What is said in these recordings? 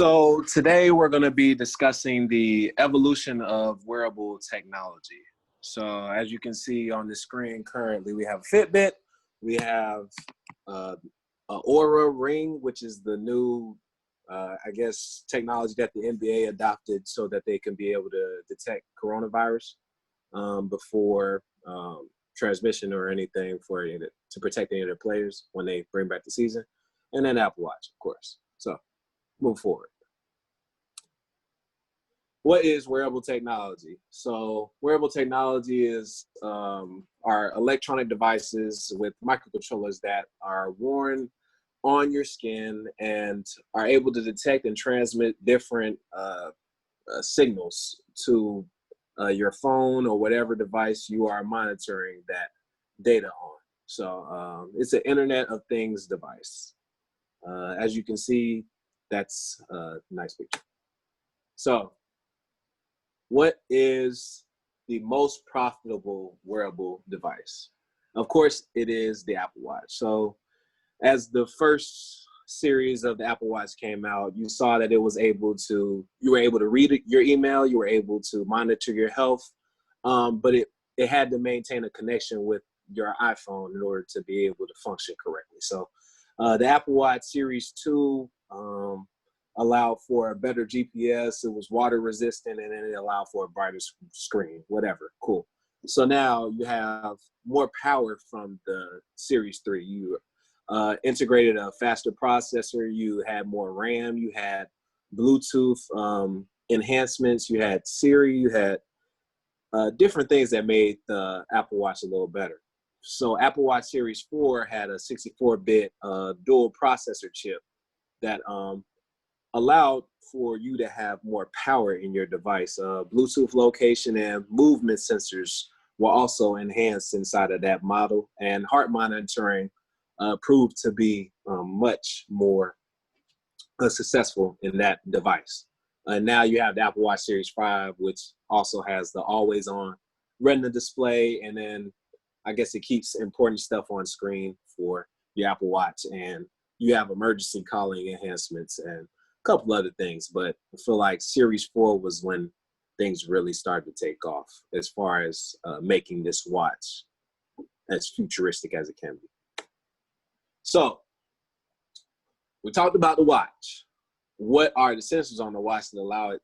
So today we're going to be discussing the evolution of wearable technology. So as you can see on the screen currently, we have Fitbit, we have an Aura Ring, which is the new, I guess, technology that the NBA adopted so that they can be able to detect coronavirus before transmission or anything to protect any of their players when they bring back the season. And then Apple Watch, of course. So move forward. What is wearable technology? So wearable technology is our electronic devices with microcontrollers that are worn on your skin and are able to detect and transmit different signals to your phone or whatever device you are monitoring that data on. So it's an Internet of Things device. As you can see, that's a nice picture. So what is the most profitable wearable device? Of course, it is the Apple Watch. So as the first series of the Apple Watch came out, you saw that you were able to read your email, you were able to monitor your health, but it had to maintain a connection with your iPhone in order to be able to function correctly. So the Apple Watch Series 2 allowed for a better GPS, it was water resistant, and then it allowed for a brighter screen, whatever, cool. So now you have more power from the Series 3. You integrated a faster processor, you had more RAM, you had Bluetooth enhancements, you had Siri, you had different things that made the Apple Watch a little better. So Apple Watch Series 4 had a 64-bit dual processor chip that allowed for you to have more power in your device. Bluetooth location and movement sensors were also enhanced inside of that model, and heart monitoring proved to be much more successful in that device. Now you have the Apple Watch Series 5, which also has the always-on Retina display, and then I guess it keeps important stuff on screen for your Apple Watch, and you have emergency calling enhancements and a couple other things. But I feel like Series 4 was when things really started to take off as far as making this watch as futuristic as it can be. So we talked about the watch. What are the sensors on the watch that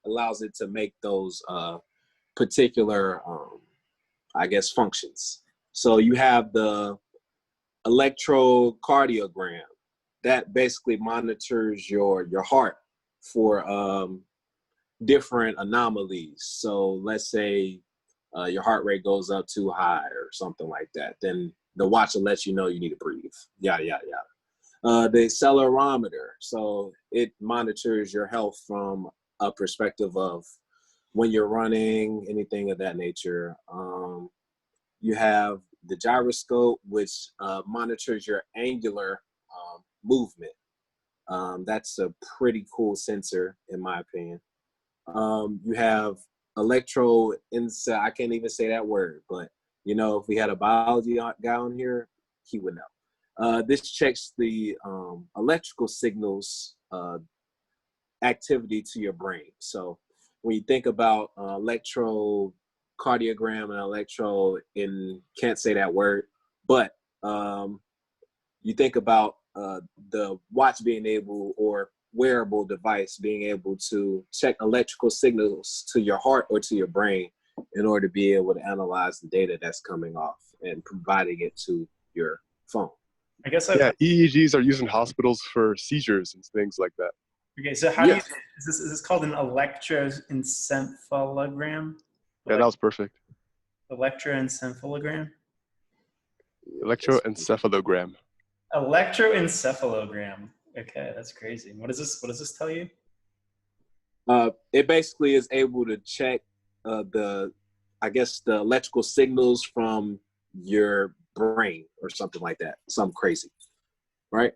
allows it to make those particular, I guess, functions? So you have the electrocardiogram that basically monitors your heart for different anomalies. So let's say your heart rate goes up too high or something like that, then the watch will let you know you need to breathe, yada, yada, yada. The accelerometer, so it monitors your health from a perspective of when you're running, anything of that nature. You have the gyroscope, which monitors your angular movement. That's a pretty cool sensor, in my opinion. You have I can't even say that word, but you know, if we had a biology guy on here, he would know. This checks the electrical signals activity to your brain. So when you think about electrocardiogram and can't say that word, but you think about the watch being able, or wearable device being able to check electrical signals to your heart or to your brain in order to be able to analyze the data that's coming off and providing it to your phone. I guess EEGs are used in hospitals for seizures and things like that. Okay, so how do you, is this called an electroencephalogram? Yeah, that was perfect. Electroencephalogram? Electroencephalogram. Electroencephalogram. Okay, that's crazy. What does this tell you? It basically is able to check the electrical signals from your brain or something like that. Something crazy, right?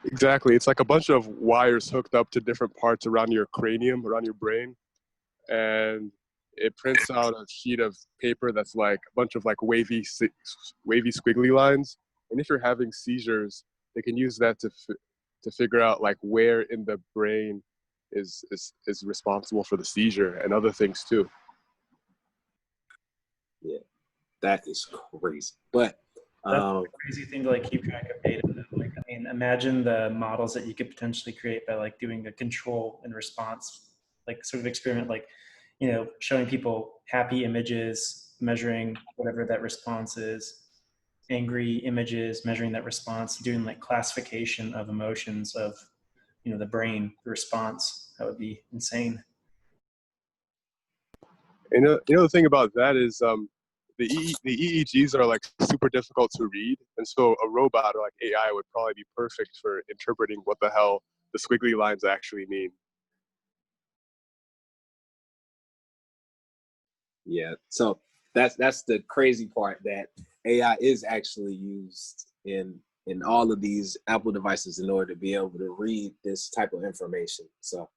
Exactly. It's like a bunch of wires hooked up to different parts around your cranium, around your brain. And it prints out a sheet of paper that's like a bunch of like wavy squiggly lines. And if you're having seizures, they can use that to to figure out like where in the brain is responsible for the seizure and other things too. Yeah, that is crazy. But That's a crazy thing to like keep track of data. Like, I mean, imagine the models that you could potentially create by like doing a control and response, like sort of experiment, like, you know, showing people happy images, measuring whatever that response is, angry images, measuring that response, doing like classification of emotions of, you know, the brain, the response. That would be insane. You know the thing about that is the EEGs are like super difficult to read, and so a robot or like AI would probably be perfect for interpreting what the hell the squiggly lines actually mean. yeah, so that's the crazy part, that AI is actually used in all of these Apple devices in order to be able to read this type of information. So,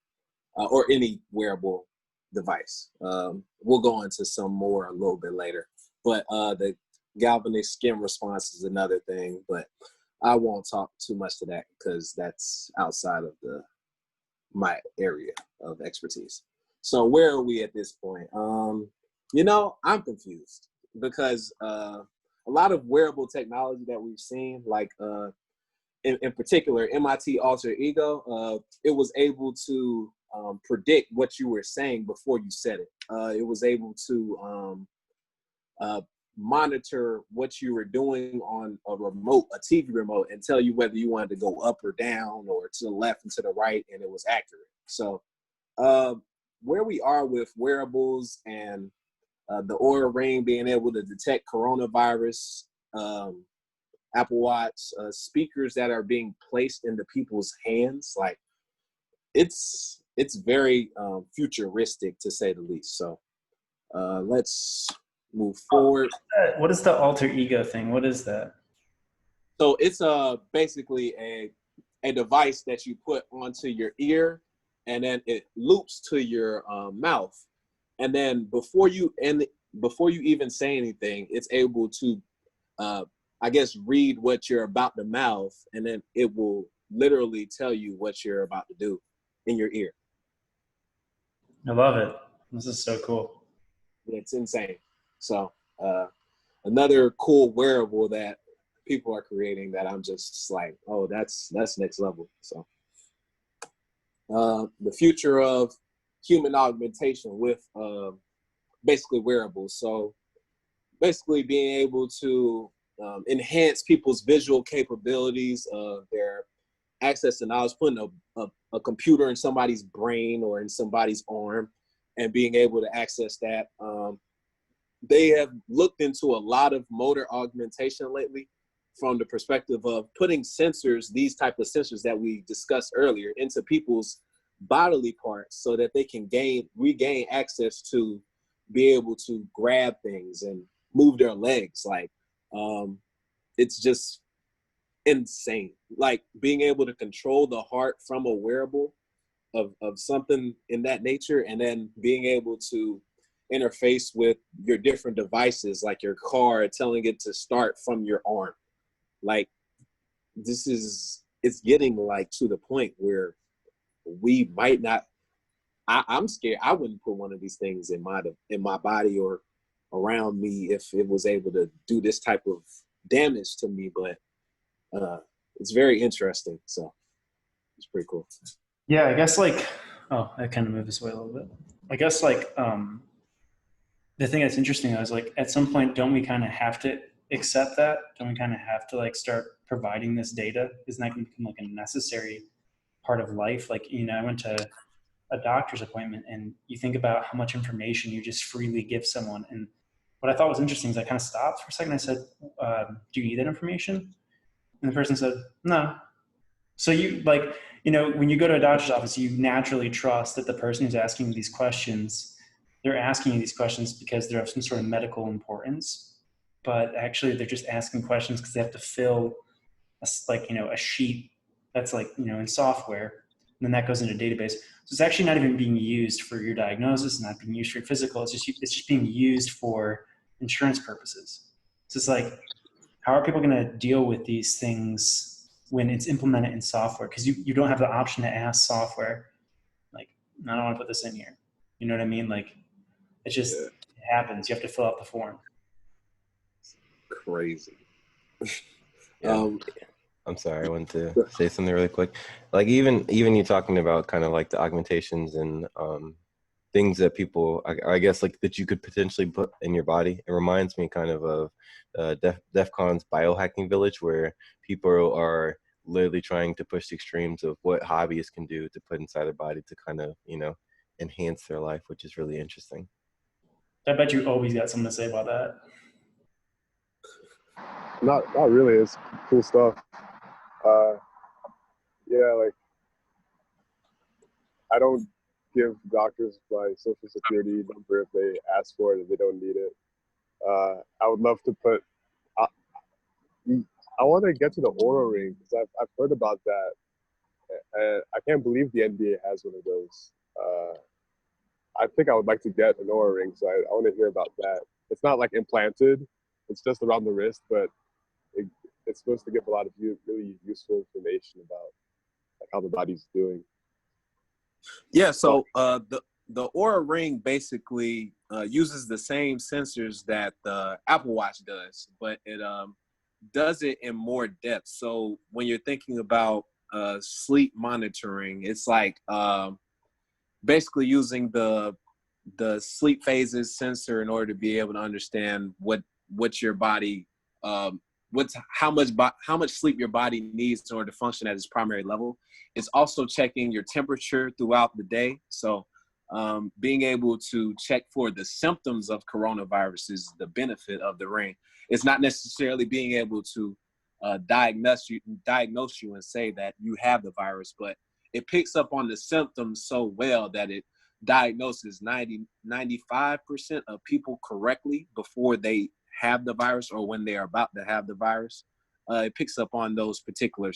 or any wearable device. We'll go into some more a little bit later, but the galvanic skin response is another thing, but I won't talk too much to that because that's outside of my area of expertise. So where are we at this point? You know, I'm confused because a lot of wearable technology that we've seen, like in particular, MIT Alter Ego, it was able to predict what you were saying before you said it. It was able to monitor what you were doing on a remote, a TV remote, and tell you whether you wanted to go up or down or to the left and to the right, and it was accurate. So where we are with wearables and the Aura Ring being able to detect coronavirus, Apple Watch, speakers that are being placed into people's hands, like it's very futuristic to say the least. So let's move forward. What is the alter ego thing? What is that? So it's basically a device that you put onto your ear, and then it loops to your mouth, and then before you even say anything, it's able to I guess read what you're about to mouth, and then it will literally tell you what you're about to do in your ear. I love it. This is so cool. It's insane. So another cool wearable that people are creating that I'm just like, oh, that's next level. So the future of human augmentation with basically wearables. So basically being able to enhance people's visual capabilities, their access to knowledge, putting a computer in somebody's brain or in somebody's arm and being able to access that. They have looked into a lot of motor augmentation lately from the perspective of putting sensors, these type of sensors that we discussed earlier, into people's bodily parts so that they can regain access to be able to grab things and move their legs. Like it's just insane. Like being able to control the heart from a wearable of something in that nature, and then being able to interface with your different devices, like your car, telling it to start from your arm. Like it's getting like to the point where we might not. I'm scared. I wouldn't put one of these things in my body or around me if it was able to do this type of damage to me. But it's very interesting. So it's pretty cool. Yeah, I guess like, oh, I kind of moved this way a little bit. I guess like the thing that's interesting is like at some point, don't we kind of have to accept that? Don't we kind of have to like start providing this data? Isn't that going to become like a necessary part of life? Like, you know, I went to a doctor's appointment and you think about how much information you just freely give someone. And what I thought was interesting is I kind of stopped for a second. I said, do you need that information? And the person said, no. So you like, you know, when you go to a doctor's office, you naturally trust that the person who's asking you these questions, they're asking you these questions because they're of some sort of medical importance. But actually, they're just asking questions because they have to fill like, you know, a sheet that's like, you know, in software. And then that goes into a database. So it's actually not even being used for your diagnosis, not being used for your physical. It's just being used for insurance purposes. So it's like, how are people going to deal with these things when it's implemented in software, because you don't have the option to ask software, like, I don't want to put this in here. You know what I mean? Like, it just Yeah, it happens. You have to fill out the form. crazy. Yeah. I'm sorry, I wanted to say something really quick. Like even you talking about kind of like the augmentations and things that people, I guess, like that you could potentially put in your body. It reminds me kind of DEF CON's biohacking village, where people are literally trying to push the extremes of what hobbyists can do to put inside their body to kind of, enhance their life, which is really interesting. I bet you always got something to say about that. Not really. It's cool stuff. Yeah, like I don't give doctors my social security number if they ask for it if they don't need it. I would love to put. I, I want to get to the Aura ring because I've heard about that, and I can't believe the NBA has one of those. I think I would like to get an Aura ring, so I want to hear about that. It's not like implanted; it's just around the wrist, but it's supposed to give a lot of really useful information about like how the body's doing. Yeah, so the Aura Ring basically uses the same sensors that the Apple Watch does, but it does it in more depth. So when you're thinking about sleep monitoring, it's like basically using the sleep phases sensor in order to be able to understand what your body how much sleep your body needs in order to function at its primary level. It's also checking your temperature throughout the day. So being able to check for the symptoms of coronavirus is the benefit of the ring. It's not necessarily being able to diagnose you and say that you have the virus, but it picks up on the symptoms so well that it diagnoses 95% of people correctly before they have the virus or when they are about to have the virus. It picks up on those particular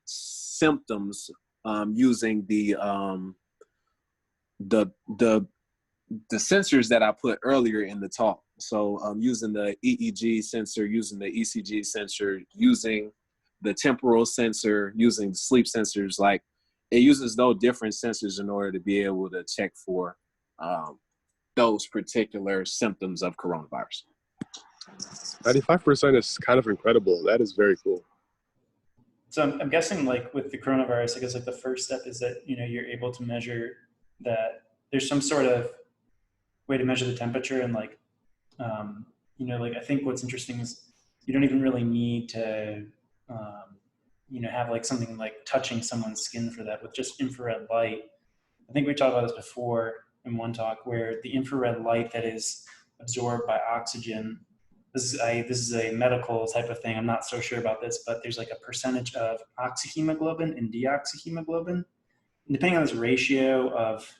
symptoms using the sensors that I put earlier in the talk. So using the EEG sensor, using the ECG sensor, using the temporal sensor, using sleep sensors, like it uses those different sensors in order to be able to check for those particular symptoms of coronavirus. 95% is kind of incredible. That is very cool. So I'm guessing, like with the coronavirus, I guess like the first step is that you're able to measure that there's some sort of way to measure the temperature, and like like I think what's interesting is you don't even really need to have like something like touching someone's skin for that. With just infrared light, I think we talked about this before in one talk, where the infrared light that is absorbed by oxygen, this is a medical type of thing. I'm not so sure about this, but there's like a percentage of oxyhemoglobin and deoxyhemoglobin. And depending on this ratio of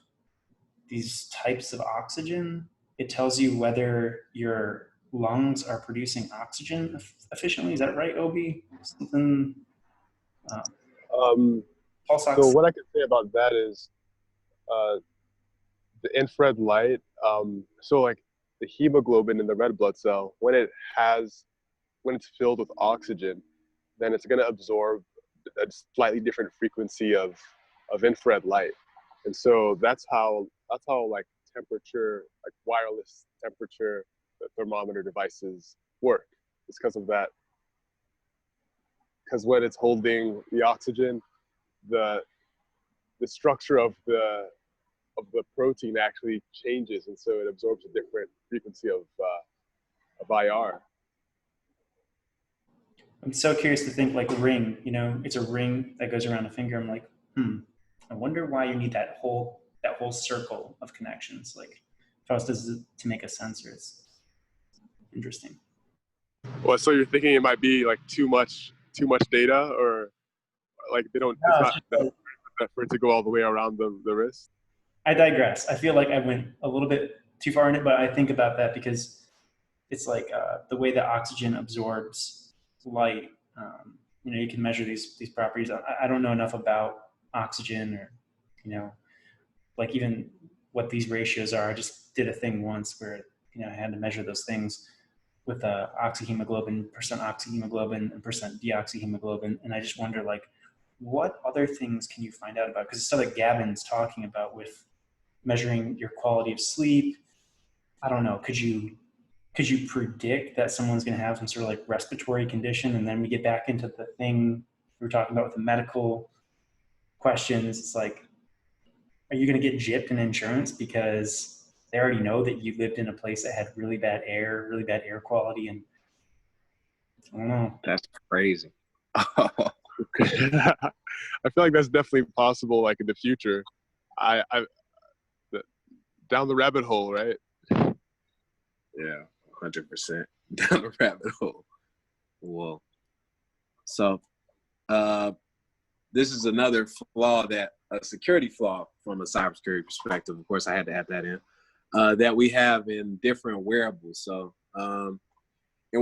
these types of oxygen, it tells you whether your lungs are producing oxygen efficiently. Is that right, Obi? Something. Pulse So ox. what I can say about that is the infrared light. So like the hemoglobin in the red blood cell, when it's filled with oxygen, then it's going to absorb a slightly different frequency of infrared light, and so that's how like temperature, like wireless temperature thermometer devices work. It's because of that. Because when it's holding the oxygen, the structure of the protein actually changes, and so it absorbs a different frequency of IR. I'm so curious to think, like a ring, it's a ring that goes around a finger. I'm like, I wonder why you need that whole circle of connections. Like, if I was to make a sensor, it's interesting. Well, so you're thinking it might be like too much data, or like they don't, No, it's it's not just that for it to go all the way around the wrist? I digress. I feel like I went a little bit too far in it, but I think about that because it's like the way that oxygen absorbs light. You can measure these properties. I don't know enough about oxygen, or like even what these ratios are. I just did a thing once where I had to measure those things with oxyhemoglobin, percent oxyhemoglobin, and percent deoxyhemoglobin. And I just wonder, like, what other things can you find out about? Because the stuff that Gabon's talking about with measuring your quality of sleep, I don't know. Could you predict that someone's going to have some sort of like respiratory condition? And then we get back into the thing we were talking about with the medical questions. It's like, are you going to get gypped in insurance because they already know that you lived in a place that had really bad air quality? And I don't know. That's crazy. I feel like that's definitely possible, like in the future. I down the rabbit hole, right? Yeah, 100% down the rabbit hole. Well, so this is another flaw, that a security flaw from a cybersecurity perspective. Of course, I had to add that in, that we have in different wearables. So in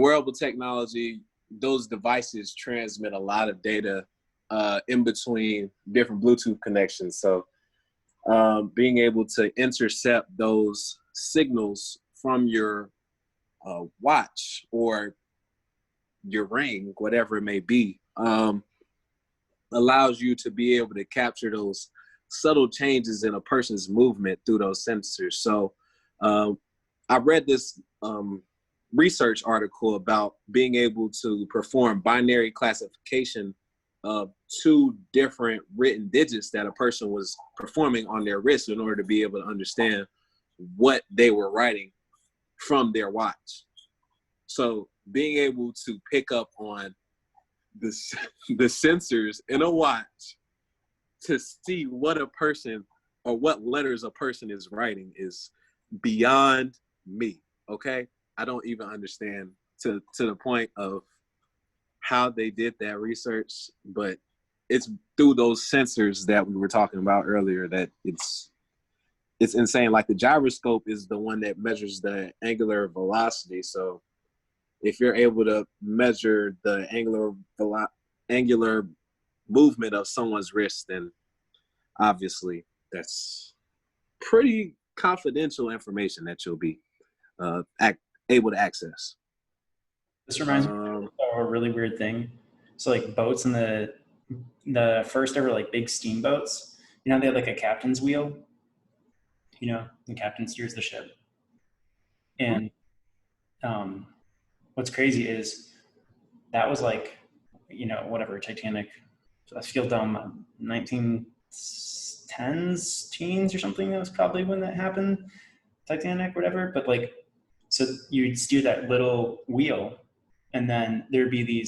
wearable technology, those devices transmit a lot of data in between different Bluetooth connections. So being able to intercept those signals from your watch or your ring, whatever it may be, allows you to be able to capture those subtle changes in a person's movement through those sensors. So I read this research article about being able to perform binary classification of two different written digits that a person was performing on their wrist in order to be able to understand what they were writing from their watch. So being able to pick up on the sensors in a watch to see what a person or what letters a person is writing is beyond me. Okay, I don't even understand to the point of how they did that research, but it's through those sensors that we were talking about earlier that it's insane. Like the gyroscope is the one that measures the angular velocity. So if you're able to measure the angular movement of someone's wrist, then obviously that's pretty confidential information that you'll be able to access. This reminds me of a really weird thing. So like boats in the first ever like big steamboats, you know, they had like a captain's wheel, you know, the captain steers the ship. And what's crazy is that was like, you know, whatever, Titanic, I feel dumb, 1910s, teens or something. That was probably when that happened, Titanic, whatever. But like, so you'd steer that little wheel, and then there'd be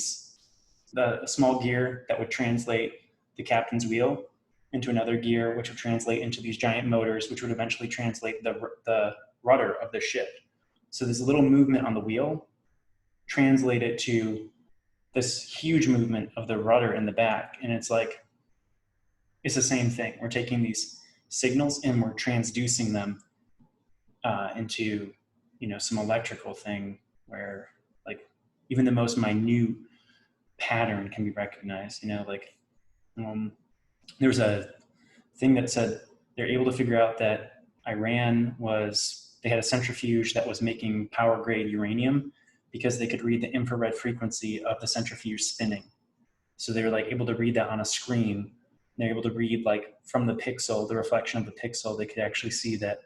a small gear that would translate the captain's wheel into another gear, which would translate into these giant motors, which would eventually translate the rudder of the ship. So this little movement on the wheel translated to this huge movement of the rudder in the back. And it's like, it's the same thing. We're taking these signals and we're transducing them into, you know, some electrical thing where like even the most minute pattern can be recognized. You know, like there was a thing that said they're able to figure out that Iran they had a centrifuge that was making power grade uranium because they could read the infrared frequency of the centrifuge spinning. So they were like able to read that on a screen. They're able to read like from the pixel, the reflection of the pixel, they could actually see that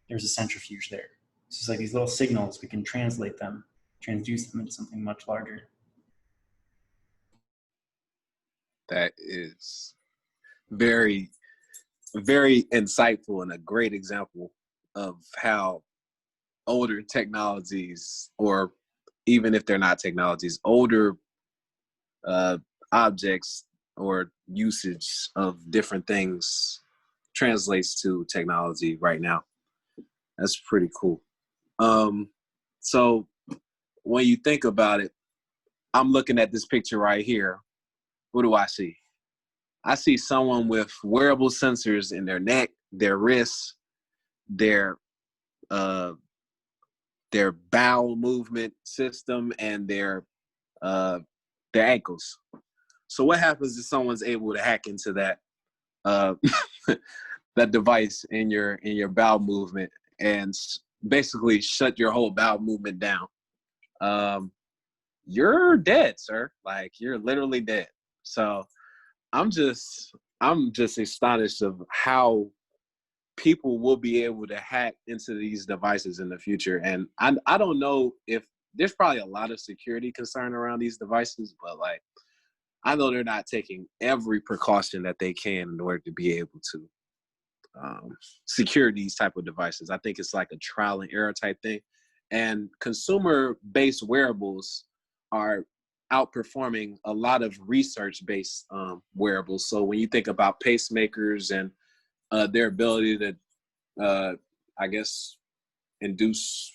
there's a centrifuge there. So it's like these little signals, we can translate them, transduce them into something much larger. That is very, very insightful and a great example of how older technologies, or even if they're not technologies, older objects or usage of different things translates to technology right now. That's pretty cool. So when you think about it, I'm looking at this picture right here. What do I see? I see someone with wearable sensors in their neck, their wrists, their bowel movement system, and their ankles. So what happens if someone's able to hack into that that device in your bowel movement and basically shut your whole bowel movement down? you're dead, sir. Like, you're literally dead. So I'm just astonished of how people will be able to hack into these devices in the future. And I don't know if there's probably a lot of security concern around these devices, but like, I know they're not taking every precaution that they can in order to be able to secure these type of devices. I think it's like a trial and error type thing. And consumer-based wearables are outperforming a lot of research-based wearables. So when you think about pacemakers and their ability to, I guess, induce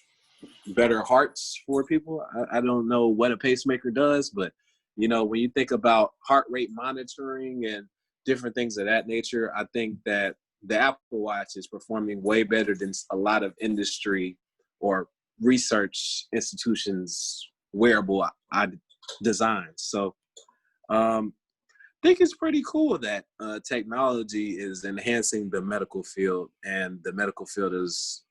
better hearts for people. I don't know what a pacemaker does, but you know, when you think about heart rate monitoring and different things of that nature, I think that the Apple Watch is performing way better than a lot of industry or research institutions wearable designs. So I think it's pretty cool that technology is enhancing the medical field, and the medical field is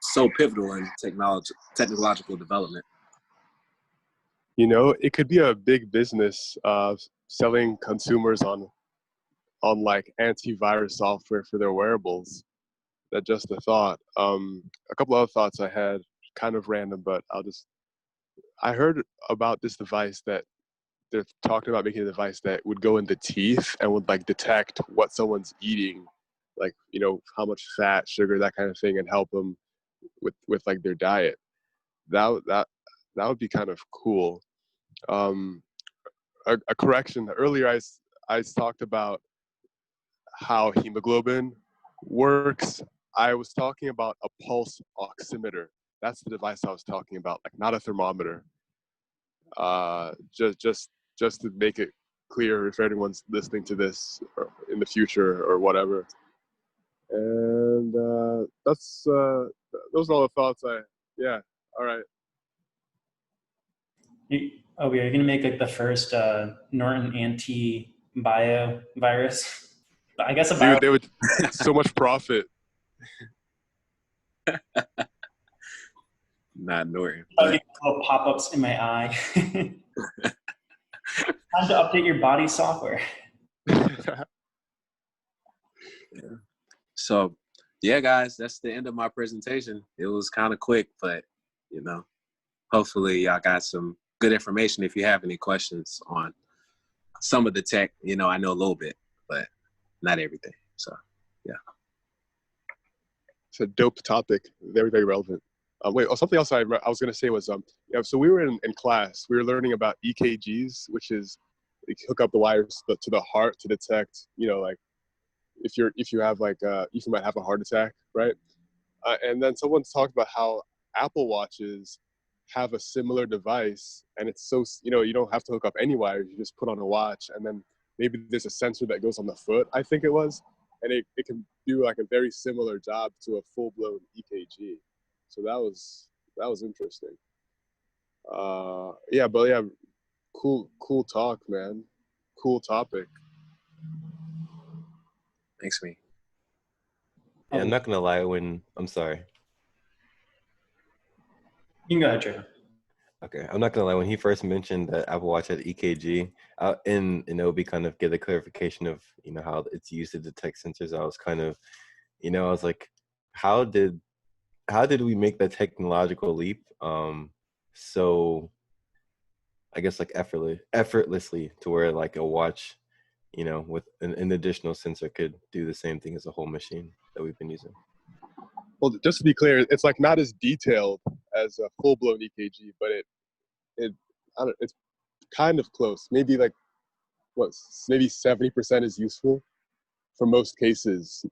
so pivotal in technological development. You know, it could be a big business selling consumers on like antivirus software for their wearables. That's just a thought. A couple other thoughts I had, kind of random, but I heard about this device that they're talking about making a device that would go in the teeth and would like detect what someone's eating, like, you know, how much fat, sugar, that kind of thing, and help them with like their diet. That would be kind of cool. A correction. Earlier, I talked about how hemoglobin works. I was talking about a pulse oximeter. That's the device I was talking about, like not a thermometer. Just to make it clear if anyone's listening to this in the future or whatever. And those are all the thoughts yeah. All right. Obi, are you gonna make like the first Norton anti-bio virus? I guess a bio. Dude, they would so much profit. Not Norton. Little pop-ups in my eye. Time to update your body software. Yeah. So, yeah, guys, that's the end of my presentation. It was kind of quick, but you know, hopefully y'all got some good information. If you have any questions on some of the tech, you know, I know a little bit, but not everything. So, yeah. It's a dope topic. Very, very relevant. Something else I was going to say was, yeah, so we were in class. We were learning about EKGs, which is you hook up the wires to the heart to detect, you know, like if you have like if you might have a heart attack, right? And then someone talked about how Apple Watches have a similar device, and it's so, you know, you don't have to hook up any wires. You just put on a watch, and then maybe there's a sensor that goes on the foot, I think it was, and it can do like a very similar job to a full-blown EKG. So that was interesting. Yeah, but yeah, cool talk, man. Cool topic. Thanks, me. Yeah, I'm not gonna lie. I'm sorry. You can go ahead, Trevor. Okay, I'm not gonna lie. When he first mentioned that Apple Watch had EKG, and it would be kind of get a clarification of, you know, how it's used to detect sensors. I was kind of, you know, I was like, how did we make that technological leap? So I guess like effortlessly to where like a watch, you know, with an additional sensor could do the same thing as a whole machine that we've been using. Well, just to be clear, it's like not as detailed as a full-blown EKG, but it's kind of close. Maybe like maybe 70% is useful for most cases.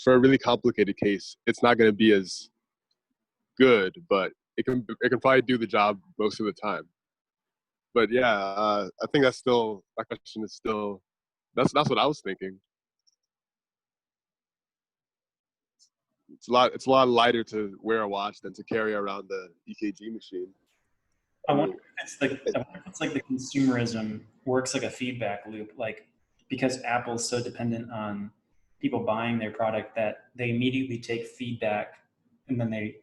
For a really complicated case, it's not going to be as good, but it can probably do the job most of the time. But yeah, I think that's still, that question is still, that's what I was thinking. It's a lot lighter to wear a watch than to carry around the EKG machine. I wonder if it's like the consumerism works like a feedback loop, like because Apple's so dependent on people buying their product that they immediately take feedback and then they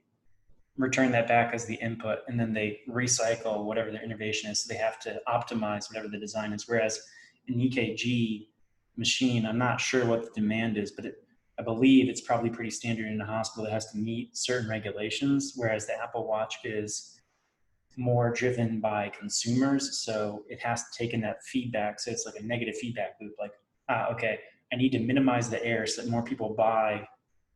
return that back as the input, and then they recycle whatever their innovation is. So they have to optimize whatever the design is. Whereas an EKG machine, I'm not sure what the demand is, but I believe it's probably pretty standard in a hospital. It has to meet certain regulations, whereas the Apple Watch is more driven by consumers. So it has to take in that feedback. So it's like a negative feedback loop. Like, okay, I need to minimize the error so that more people buy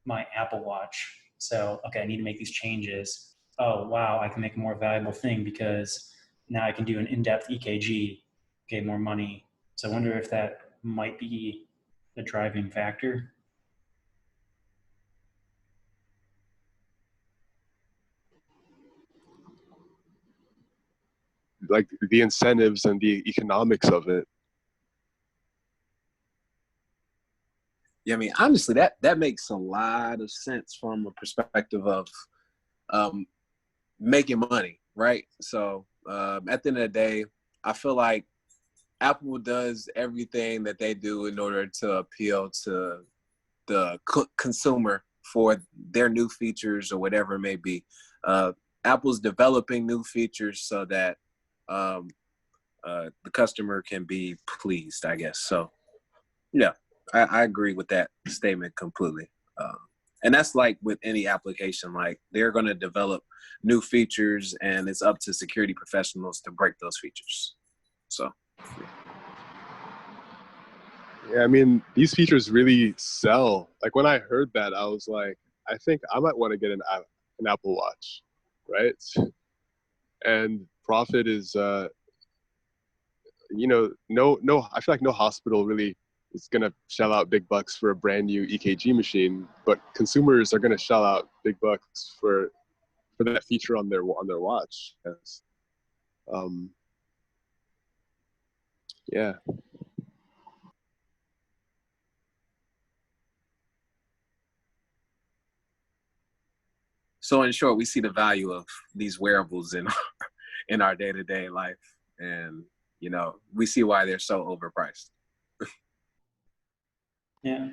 my Apple Watch. So, okay, I need to make these changes. Oh, wow, I can make a more valuable thing because now I can do an in-depth EKG, get more money. So I wonder if that might be the driving factor. Like the incentives and the economics of it. Yeah, I mean, honestly, that makes a lot of sense from a perspective of making money, right? So at the end of the day, I feel like Apple does everything that they do in order to appeal to the consumer for their new features or whatever it may be. Apple's developing new features so that the customer can be pleased, I guess. So, yeah, I agree with that statement completely. And that's like with any application, like they're going to develop new features and it's up to security professionals to break those features. So, Yeah, I mean, these features really sell. Like when I heard that, I was like, I think I might want to get an Apple Watch, right? And profit is, no, I feel like no hospital really is going to shell out big bucks for a brand new EKG machine, but consumers are going to shell out big bucks for that feature on their watch. Yes. Yeah. so in short, we see the value of these wearables in our day-to-day life, and we see why they're so overpriced. Yeah.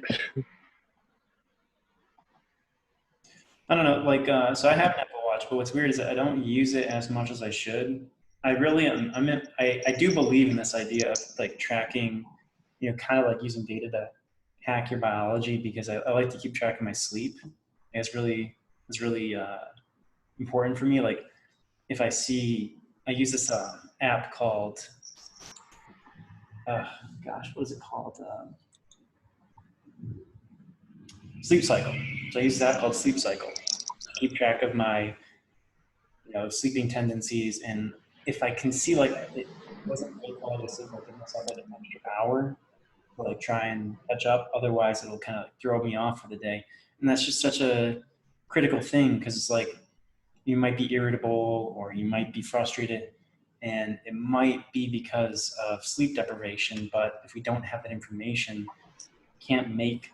I don't know, like, so I have an Apple Watch, but what's weird is that I don't use it as much as I should. I really am, I do believe in this idea of like tracking, kind of like using data to hack your biology, because I like to keep track of my sleep. And it's really important for me. Like if I use this app called, gosh, what is it called? Sleep Cycle. So I use that called Sleep Cycle. Keep track of my sleeping tendencies, and if I can see like it wasn't great quality of sleep, I'll give myself like an extra hour to like try and catch up. Otherwise, it'll kind of throw me off for the day, and that's just such a critical thing, because it's like you might be irritable or you might be frustrated, and it might be because of sleep deprivation. But if we don't have that information, we can't make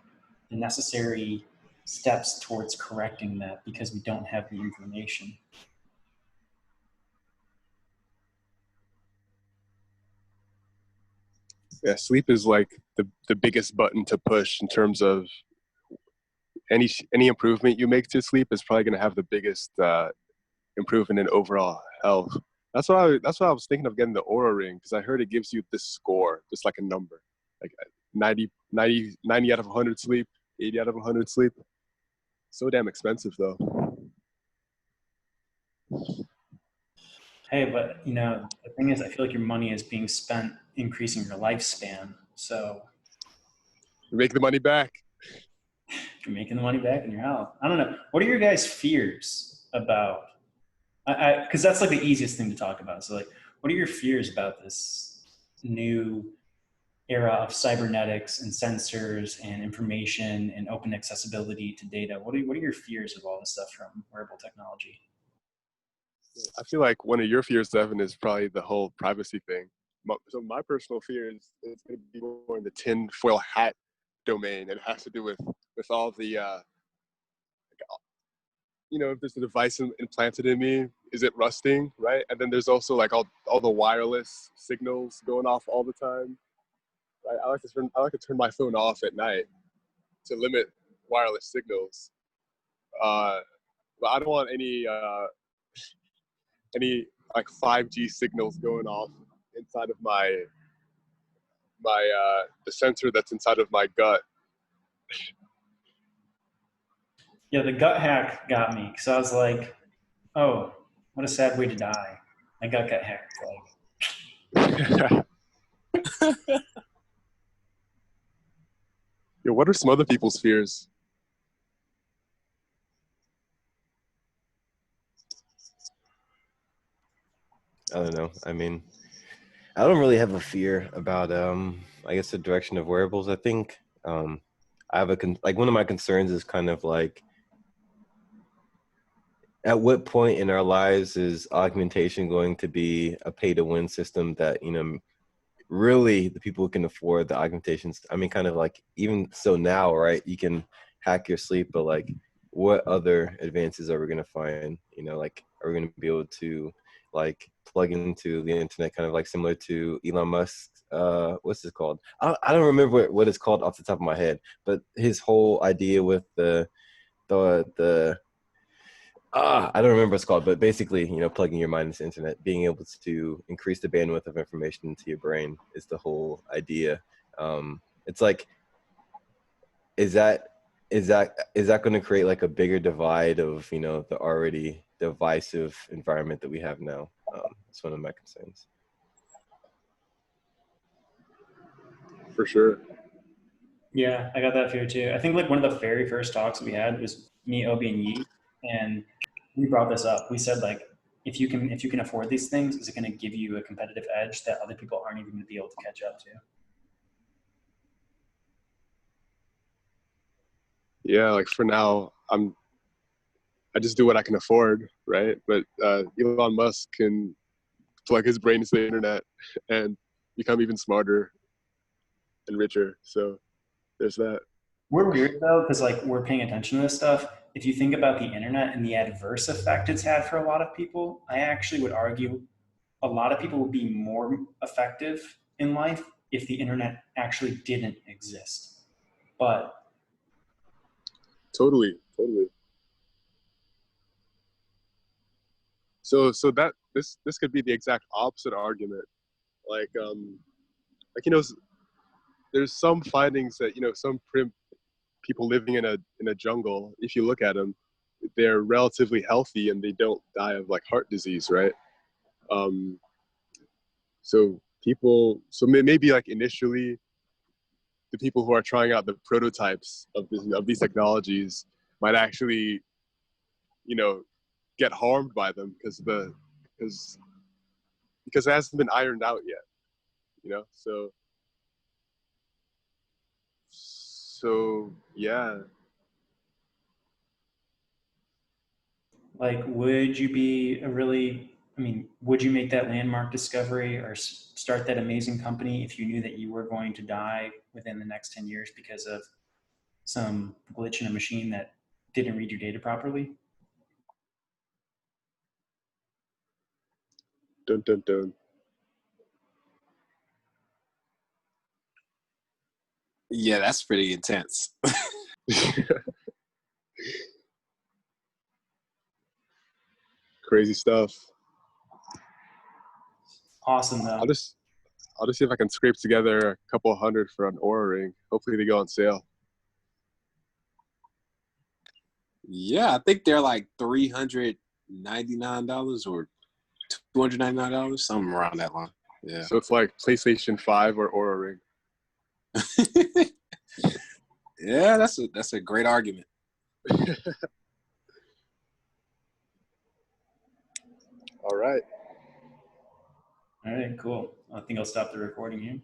the necessary steps towards correcting that because we don't have the information. Yeah, sleep is like the biggest button to push in terms of any improvement you make to sleep is probably going to have the biggest improvement in overall health. That's why I was thinking of getting the Aura Ring, because I heard it gives you this score, just like a number, like 90 out of 100 sleep, 80 out of 100 sleep. So damn expensive though. Hey, but the thing is, I feel like your money is being spent increasing your lifespan. So You make the money back. you're making the money back in your health. I don't know. What are your guys' fears about? Because that's like the easiest thing to talk about. So like, what are your fears about this new era of cybernetics and sensors and information and open accessibility to data? What are your fears of all this stuff from wearable technology? I feel like one of your fears, Devin, is probably the whole privacy thing. So my personal fear is it's going to be more in the tinfoil hat domain. It has to do with all the, if there's a device implanted in me, is it rusting, right? And then there's also like all the wireless signals going off all the time. Right? I like to turn my phone off at night to limit wireless signals. but I don't want any like 5G signals going off inside of my the sensor that's inside of my gut. Yeah, the gut hack got me because I was like, oh, what a sad way to die. My gut got hacked. Like, Yeah, what are some other people's fears? I don't know. I mean, I don't really have a fear about I guess the direction of wearables. I think I have like one of my concerns is kind of like at what point in our lives is augmentation going to be a pay to win system that, you know, really the people who can afford the augmentations. I mean, kind of like even so now, right? You can hack your sleep, but like what other advances are we going to find? You know, like are we going to be able to like plug into the internet kind of like similar to Elon Musk's, what's this called? I don't remember what it's called off the top of my head, but his whole idea with the I don't remember what it's called, but basically, you know, plugging your mind into the internet, being able to increase the bandwidth of information into your brain is the whole idea. It's like, is that going to create like a bigger divide of, you know, the already divisive environment that we have now? That's one of my concerns. For sure. yeah, I got that fear too. I think like one of the very first talks we had was me, Obi, and Yi, and we brought this up. We said like, if you can afford these things, is it going to give you a competitive edge that other people aren't even going to be able to catch up to? Yeah, like for now, I just do what I can afford, right? But Elon Musk can plug his brain into the internet and become even smarter and richer. So there's that. We're weird though, because like we're paying attention to this stuff. If you think about the internet and the adverse effect it's had for a lot of people, I actually would argue a lot of people would be more effective in life if the internet actually didn't exist. But Totally. So that this could be the exact opposite argument. Like you know, there's some findings that, you know, some people living in a jungle, if you look at them, they're relatively healthy and they don't die of like heart disease, right? Um, so maybe like initially the people who are trying out the prototypes of these technologies might actually, you know, get harmed by them because it hasn't been ironed out yet, you know. So yeah. like, would you be a really, I mean, would you make that landmark discovery or start that amazing company if you knew that you were going to die within the next 10 years because of some glitch in a machine that didn't read your data properly? Dun dun dun. Yeah, that's pretty intense. Crazy stuff. Awesome though. I'll just see if I can scrape together a couple hundred for an Aura ring. Hopefully they go on sale. Yeah, I think they're like $399 or $299, something around that line. Yeah. So it's like PlayStation 5 or Aura ring. Yeah, that's a great argument. All right. All right, cool. I think I'll stop the recording here.